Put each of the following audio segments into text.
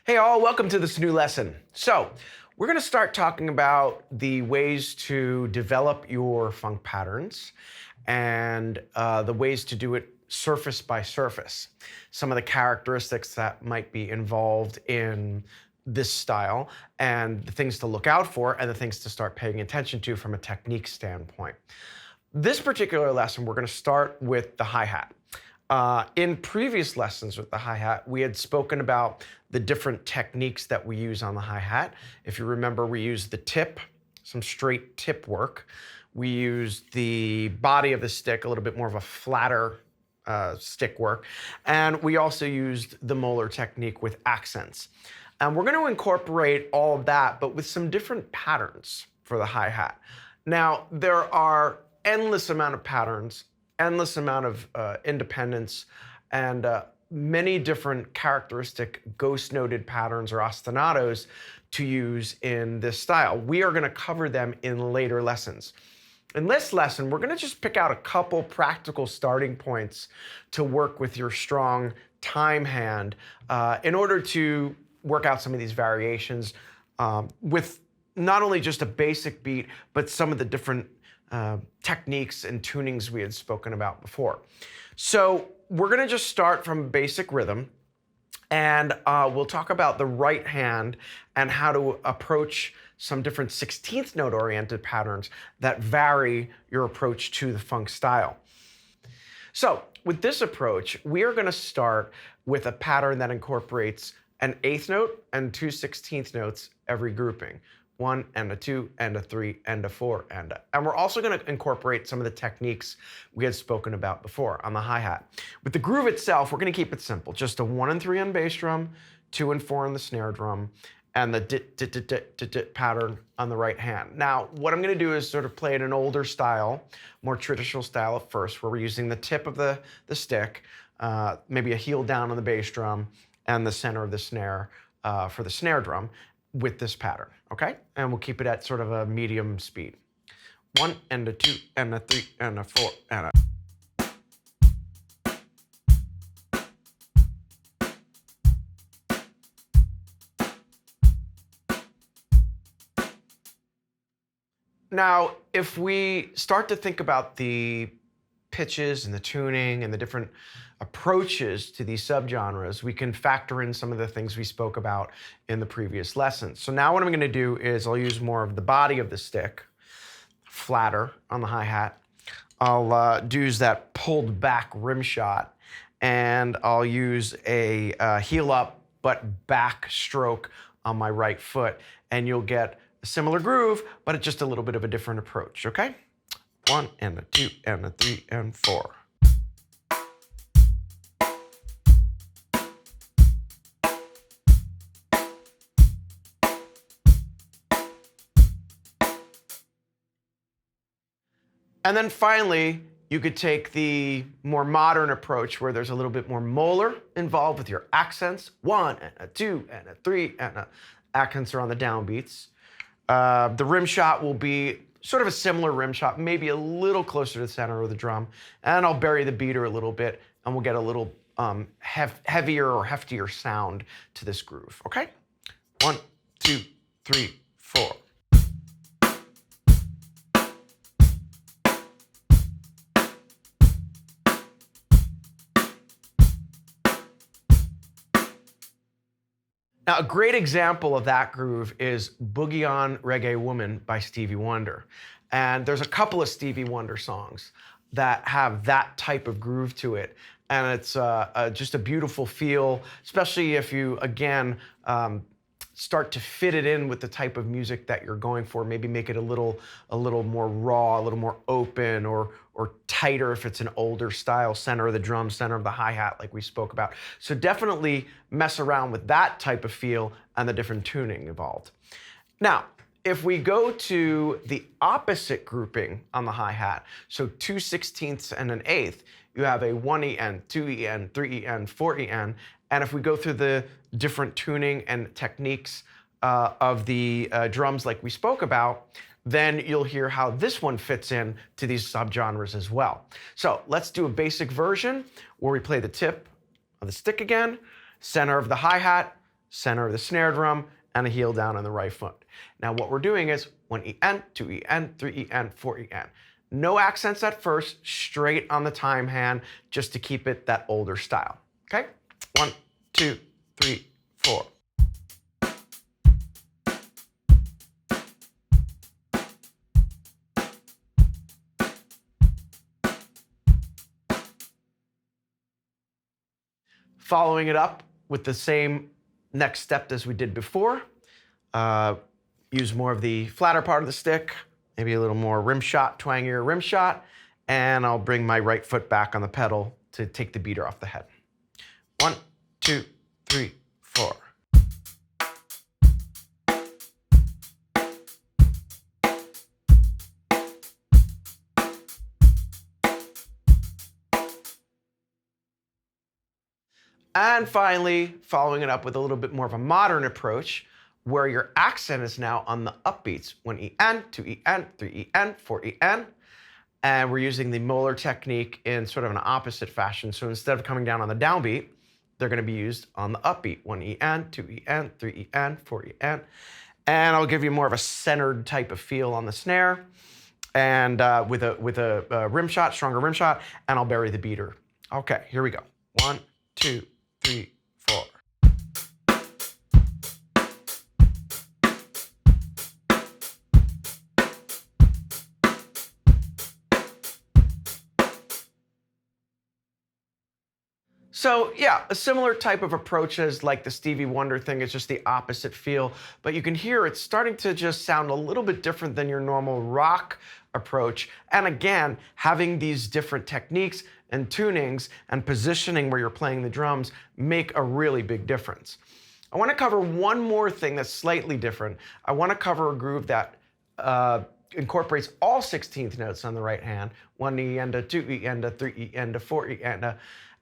Hey all, welcome to this new lesson. So we're going to start talking about the ways to develop your funk patterns and the ways to do it surface by surface. Some of the characteristics that might be involved in this style and the things to look out for and the things to start paying attention to from a technique standpoint. This particular lesson, we're going to start with the hi-hat. In previous lessons with the hi-hat, we had spoken about the different techniques that we use on the hi-hat. If you remember, we used the tip, some straight tip work. We used the body of the stick, a little bit more of a flatter stick work. And we also used the molar technique with accents. And we're going to incorporate all of that, but with some different patterns for the hi-hat. Now, there are endless amount of patterns, endless amount of independence, and many different characteristic ghost-noted patterns or ostinatos to use in this style. We are going to cover them in later lessons. In this lesson, we're going to just pick out a couple practical starting points to work with your strong time hand in order to work out some of these variations with not only just a basic beat, but some of the different techniques and tunings we had spoken about before. So we're going to just start from basic rhythm, and we'll talk about the right hand and how to approach some different 16th note oriented patterns that vary your approach to the funk style. So with this approach, we are going to start with a pattern that incorporates an 8th note and two 16th notes every grouping. 1 and a 2 and a 3 and a 4 and we're also going to incorporate some of the techniques we had spoken about before on the hi-hat. With the groove itself, we're going to keep it simple. Just a 1 and 3 on bass drum, 2 and 4 on the snare drum, and the dit dit dit dit dit dit pattern on the right hand. Now, what I'm going to do is sort of play in an older style, more traditional style at first, where we're using the tip of the stick, maybe a heel down on the bass drum, and the center of the snare for the snare drum, with this pattern, okay? And we'll keep it at sort of a medium speed. 1 and a 2 and a 3 and a 4 and a... Now, if we start to think about the pitches and the tuning and the different approaches to these subgenres, we can factor in some of the things we spoke about in the previous lessons. So now what I'm going to do is I'll use more of the body of the stick, flatter on the hi-hat. I'll use that pulled back rim shot, and I'll use a heel up but back stroke on my right foot, and you'll get a similar groove, but it's just a little bit of a different approach, okay? 1 and a 2 and a 3 and 4. And then finally, you could take the more modern approach where there's a little bit more molar involved with your accents. 1 and a 2 and a 3 and a... accents are on the downbeats. The rim shot will be sort of a similar rim shot, maybe a little closer to the center of the drum. And I'll bury the beater a little bit, and we'll get a little heavier or heftier sound to this groove, okay? 1, 2, 3, 4. Now, a great example of that groove is Boogie On Reggae Woman by Stevie Wonder. And there's a couple of Stevie Wonder songs that have that type of groove to it. And it's just a beautiful feel, especially if you, again, start to fit it in with the type of music that you're going for. Maybe make it a little more raw, a little more open, or tighter if it's an older style, center of the drum, center of the hi-hat like we spoke about. So definitely mess around with that type of feel and the different tuning involved. Now, if we go to the opposite grouping on the hi-hat, so 2 16ths and an 8th, you have a 1 EN, 2 EN, 3 EN, 4 EN, and if we go through the different tuning and techniques of the drums like we spoke about, then you'll hear how this one fits in to these subgenres as well. So let's do a basic version where we play the tip of the stick again, center of the hi-hat, center of the snare drum, and a heel down on the right foot. Now what we're doing is 1 EN, 2 EN, 3 EN, 4 EN. No accents at first, straight on the time hand, just to keep it that older style. Okay? 1, 2, 3, 4. Following it up with the same next step as we did before. Use more of the flatter part of the stick, maybe a little more rim shot, twangier rim shot, and I'll bring my right foot back on the pedal to take the beater off the head. 1, 2, 3, 4. And finally, following it up with a little bit more of a modern approach, where your accent is now on the upbeats. 1 EN, 2 EN, 3 EN, 4 EN. And we're using the molar technique in sort of an opposite fashion. So instead of coming down on the downbeat, they're going to be used on the upbeat. 1 EN, 2 EN, 3 EN, 4 EN. And I'll give you more of a centered type of feel on the snare, and with a rim shot, stronger rim shot, and I'll bury the beater. Okay, here we go. 1, 2, 3, 4. So yeah, a similar type of approach as like the Stevie Wonder thing. It's just the opposite feel, but you can hear it's starting to just sound a little bit different than your normal rock approach. And again, having these different techniques and tunings and positioning where you're playing the drums make a really big difference. I want to cover one more thing that's slightly different. I want to cover a groove that incorporates all 16th notes on the right hand. 1 E and a 2 E and a 3 E and a 4 E and a.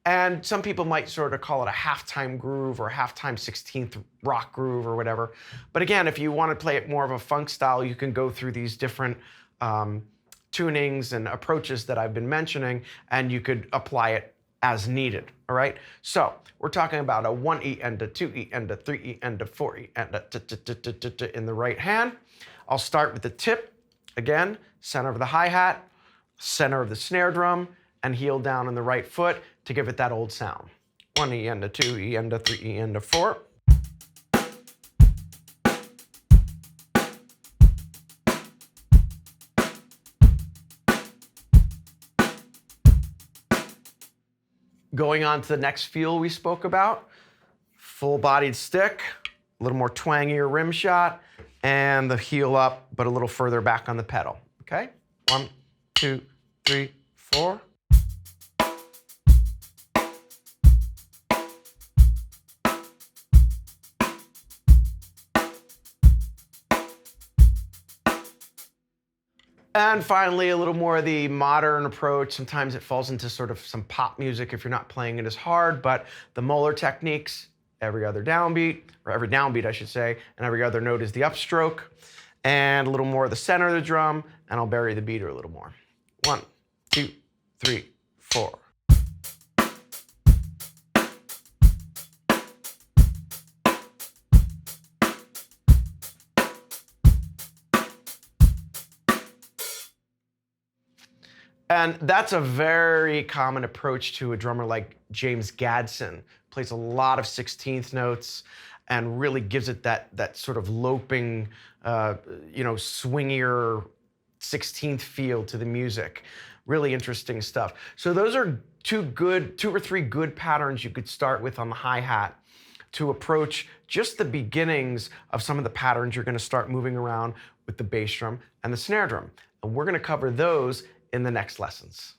And some people might sort of call it a halftime groove or halftime 16th rock groove or whatever. But again, if you want to play it more of a funk style, you can go through these different tunings and approaches that I've been mentioning, and you could apply it as needed, all right? So we're talking about a 1 E and a 2 E and a 3 E and a 4 E and a in the right hand. I'll start with the tip, again, center of the hi-hat, center of the snare drum, and heel down on the right foot to give it that old sound. 1 E and a 2 E and a 3 E and a 4. Going on to the next feel we spoke about, full-bodied stick, a little more twangier rim shot, and the heel up, but a little further back on the pedal, okay? 1, 2, 3, 4. And finally, a little more of the modern approach. Sometimes it falls into sort of some pop music if you're not playing it as hard, but the molar techniques, every other downbeat, or every downbeat I should say, and every other note is the upstroke, and a little more of the center of the drum, and I'll bury the beater a little more. 1, 2, 3, 4. And that's a very common approach to a drummer like James Gadson. Plays a lot of 16th notes and really gives it that sort of loping, swingier 16th feel to the music. Really interesting stuff. So those are two or three good patterns you could start with on the hi-hat to approach just the beginnings of some of the patterns you're going to start moving around with the bass drum and the snare drum. And we're going to cover those in the next lessons.